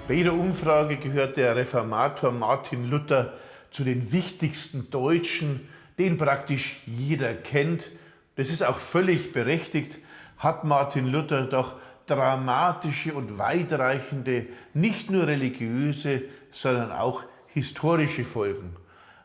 Bei jeder Umfrage gehört der Reformator Martin Luther zu den wichtigsten Deutschen, den praktisch jeder kennt. Das ist auch völlig berechtigt, hat Martin Luther doch dramatische und weitreichende, nicht nur religiöse, sondern auch historische Folgen.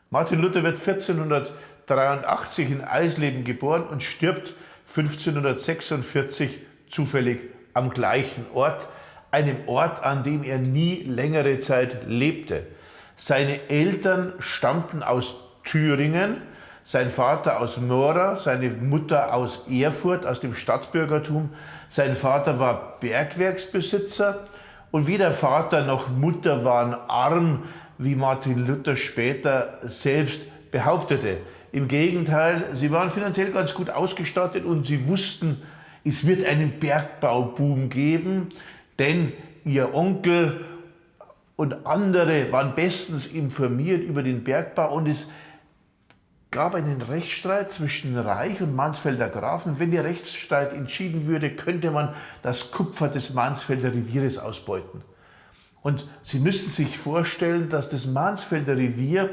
Martin Luther wird 1483 in Eisleben geboren und stirbt 1546 zufällig am gleichen Ort, einem Ort, an dem er nie längere Zeit lebte. Seine Eltern stammten aus Thüringen, sein Vater aus Mora, seine Mutter aus Erfurt, aus dem Stadtbürgertum. Sein Vater war Bergwerksbesitzer und weder Vater noch Mutter waren arm, wie Martin Luther später selbst behauptete. Im Gegenteil, sie waren finanziell ganz gut ausgestattet und sie wussten, es wird einen Bergbauboom geben, denn ihr Onkel und andere waren bestens informiert über den Bergbau und es gab einen Rechtsstreit zwischen Reich und Mansfelder Grafen. Wenn der Rechtsstreit entschieden würde, könnte man das Kupfer des Mansfelder Revieres ausbeuten. Und Sie müssen sich vorstellen, dass das Mansfelder Revier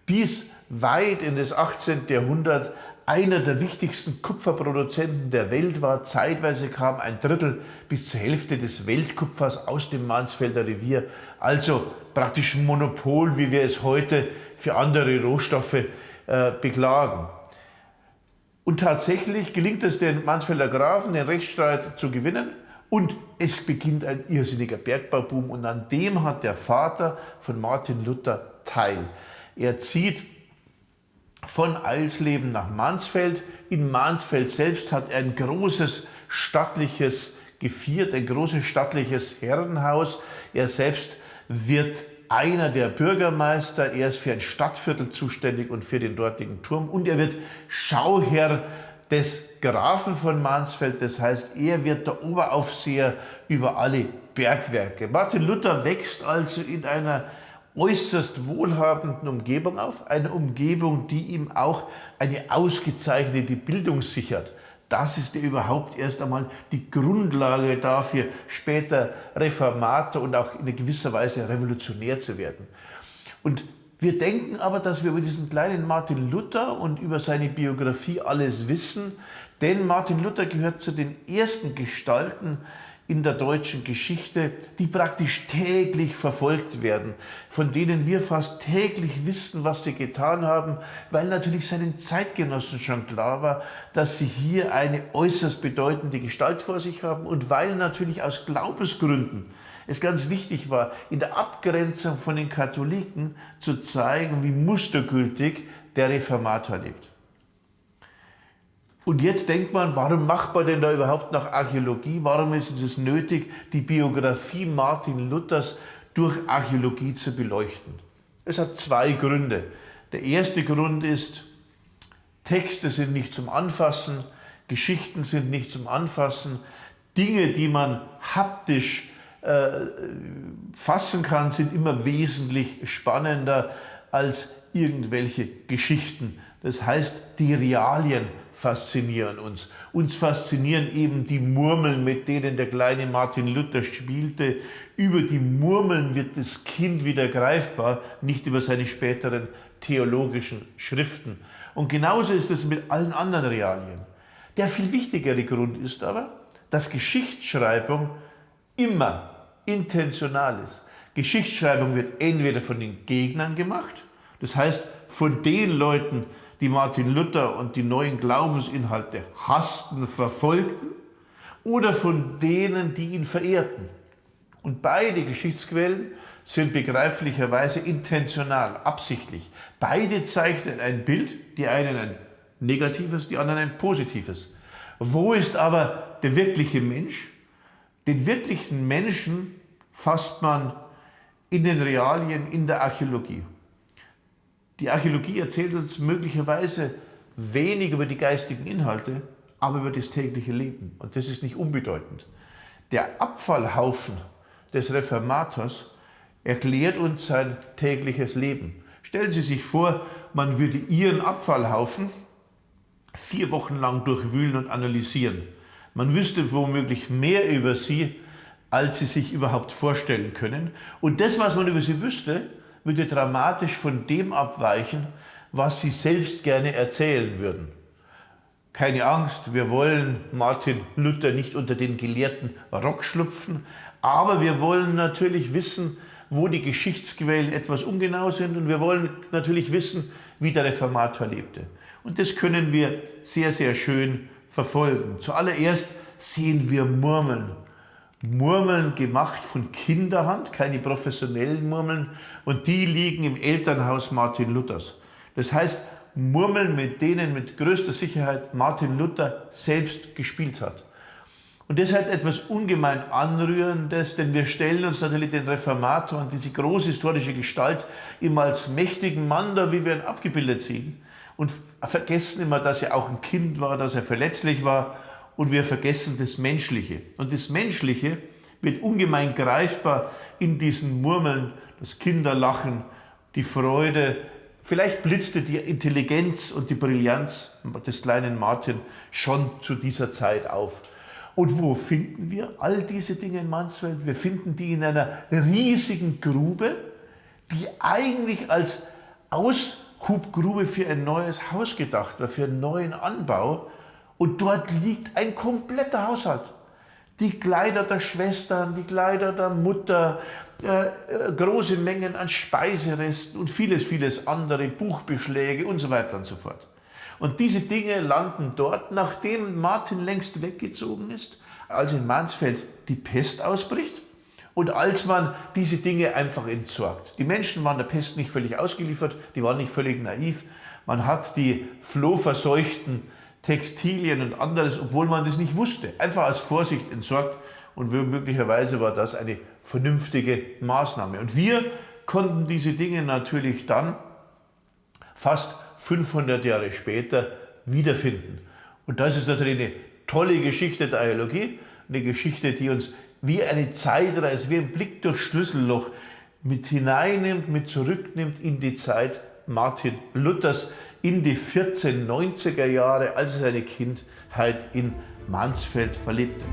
bis weit in das 18. Jahrhundert einer der wichtigsten Kupferproduzenten der Welt war. Zeitweise kam ein Drittel bis zur Hälfte des Weltkupfers aus dem Mansfelder Revier. Also praktisch ein Monopol, wie wir es heute für andere Rohstoffe beklagen. Und tatsächlich gelingt es den Mansfelder Grafen, den Rechtsstreit zu gewinnen. Und es beginnt ein irrsinniger Bergbauboom. Und an dem hat der Vater von Martin Luther teil. Er zieht von Eisleben nach Mansfeld. In Mansfeld selbst hat er ein großes stattliches Geviert, ein großes stattliches Herrenhaus. Er selbst wird einer der Bürgermeister. Er ist für ein Stadtviertel zuständig und für den dortigen Turm. Und er wird Schauherr des Grafen von Mansfeld. Das heißt, er wird der Oberaufseher über alle Bergwerke. Martin Luther wächst also in einer äußerst wohlhabenden Umgebung auf, eine Umgebung, die ihm auch eine ausgezeichnete Bildung sichert. Das ist ja überhaupt erst einmal die Grundlage dafür, später Reformator und auch in gewisser Weise revolutionär zu werden. Und wir denken aber, dass wir über diesen kleinen Martin Luther und über seine Biografie alles wissen, denn Martin Luther gehört zu den ersten Gestalten in der deutschen Geschichte, die praktisch täglich verfolgt werden, von denen wir fast täglich wissen, was sie getan haben, weil natürlich seinen Zeitgenossen schon klar war, dass sie hier eine äußerst bedeutende Gestalt vor sich haben und weil natürlich aus Glaubensgründen es ganz wichtig war, in der Abgrenzung von den Katholiken zu zeigen, wie mustergültig der Reformator lebt. Und jetzt denkt man, warum macht man denn da überhaupt noch Archäologie? Warum ist es nötig, die Biografie Martin Luthers durch Archäologie zu beleuchten? Es hat zwei Gründe. Der erste Grund ist, Texte sind nicht zum Anfassen, Geschichten sind nicht zum Anfassen, Dinge, die man haptisch fassen kann, sind immer wesentlich spannender als irgendwelche Geschichten. Das heißt, die Realien faszinieren uns. Uns faszinieren eben die Murmeln, mit denen der kleine Martin Luther spielte. Über die Murmeln wird das Kind wieder greifbar, nicht über seine späteren theologischen Schriften. Und genauso ist es mit allen anderen Realien. Der viel wichtigere Grund ist aber, dass Geschichtsschreibung immer intentional ist. Geschichtsschreibung wird entweder von den Gegnern gemacht, das heißt von den Leuten, die Martin Luther und die neuen Glaubensinhalte hassten, verfolgten, oder von denen, die ihn verehrten. Und beide Geschichtsquellen sind begreiflicherweise intentional, absichtlich. Beide zeichnen ein Bild, die einen ein negatives, die anderen ein positives. Wo ist aber der wirkliche Mensch? Den wirklichen Menschen fasst man in den Realien, in der Archäologie. Die Archäologie erzählt uns möglicherweise wenig über die geistigen Inhalte, aber über das tägliche Leben. Und das ist nicht unbedeutend. Der Abfallhaufen des Reformators erklärt uns sein tägliches Leben. Stellen Sie sich vor, man würde Ihren Abfallhaufen 4 Wochen lang durchwühlen und analysieren. Man wüsste womöglich mehr über Sie als sie sich überhaupt vorstellen können. Und das, was man über sie wüsste, würde dramatisch von dem abweichen, was sie selbst gerne erzählen würden. Keine Angst, wir wollen Martin Luther nicht unter den gelehrten Rock schlupfen, aber wir wollen natürlich wissen, wo die Geschichtsquellen etwas ungenau sind, und wir wollen natürlich wissen, wie der Reformator lebte. Und das können wir sehr, sehr schön verfolgen. Zuallererst sehen wir Murmeln. Murmeln gemacht von Kinderhand, keine professionellen Murmeln, und die liegen im Elternhaus Martin Luthers. Das heißt, Murmeln, mit denen mit größter Sicherheit Martin Luther selbst gespielt hat. Und das hat etwas ungemein Anrührendes, denn wir stellen uns natürlich den Reformator und diese große historische Gestalt immer als mächtigen Mann da, wie wir ihn abgebildet sehen, und vergessen immer, dass er auch ein Kind war, dass er verletzlich war, und wir vergessen das Menschliche. Und das Menschliche wird ungemein greifbar in diesen Murmeln, das Kinderlachen, die Freude. Vielleicht blitzte die Intelligenz und die Brillanz des kleinen Martin schon zu dieser Zeit auf. Und wo finden wir all diese Dinge in Mansfeld? Wir finden die in einer riesigen Grube, die eigentlich als Aushubgrube für ein neues Haus gedacht war, für einen neuen Anbau. Und dort liegt ein kompletter Haushalt. Die Kleider der Schwestern, die Kleider der Mutter, große Mengen an Speiseresten und vieles, vieles andere, Buchbeschläge und so weiter und so fort. Und diese Dinge landen dort, nachdem Martin längst weggezogen ist, als in Mansfeld die Pest ausbricht und als man diese Dinge einfach entsorgt. Die Menschen waren der Pest nicht völlig ausgeliefert, die waren nicht völlig naiv. Man hat die flohverseuchten Textilien und anderes, obwohl man das nicht wusste, einfach aus Vorsicht entsorgt, und möglicherweise war das eine vernünftige Maßnahme. Und wir konnten diese Dinge natürlich dann fast 500 Jahre später wiederfinden. Und das ist natürlich eine tolle Geschichte der Archäologie, eine Geschichte, die uns wie eine Zeitreise, wie ein Blick durchs Schlüsselloch mit hineinnimmt, mit zurücknimmt in die Zeit Martin Luthers, in die 1490er Jahre, als er seine Kindheit in Mansfeld verlebte.